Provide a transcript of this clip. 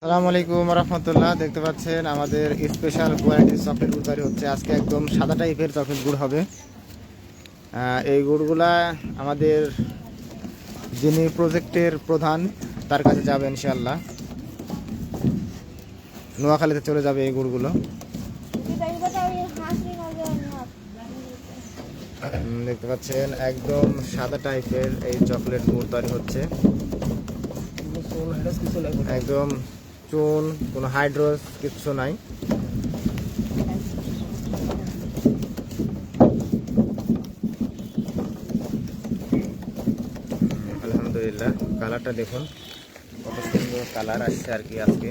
আসসালামু আলাইকুম রহমতুল্লাহ। দেখতে পাচ্ছেন আমাদের স্পেশাল কোয়ালিটির চকলেট গুড় তৈরি হচ্ছে। আজকে একদম সাদা টাইপের চকলেট গুড় হবে। এই গুড়গুলা আমাদের যিনি প্রজেক্টের প্রধান তার কাছে যাবে ইনশাআল্লাহ। নোয়াখালীতে চলে যাবে এই গুড়গুলো। দেখতে পাচ্ছেন একদম সাদা টাইপের এই চকলেট গুড় তৈরি হচ্ছে। একদম চুন, কোনো হাইড্রোস কিচ্ছু নাই। আলহামদুলিল্লাহ, কালারটা দেখুন কত সুন্দর কালার আসছে আর কি আজকে।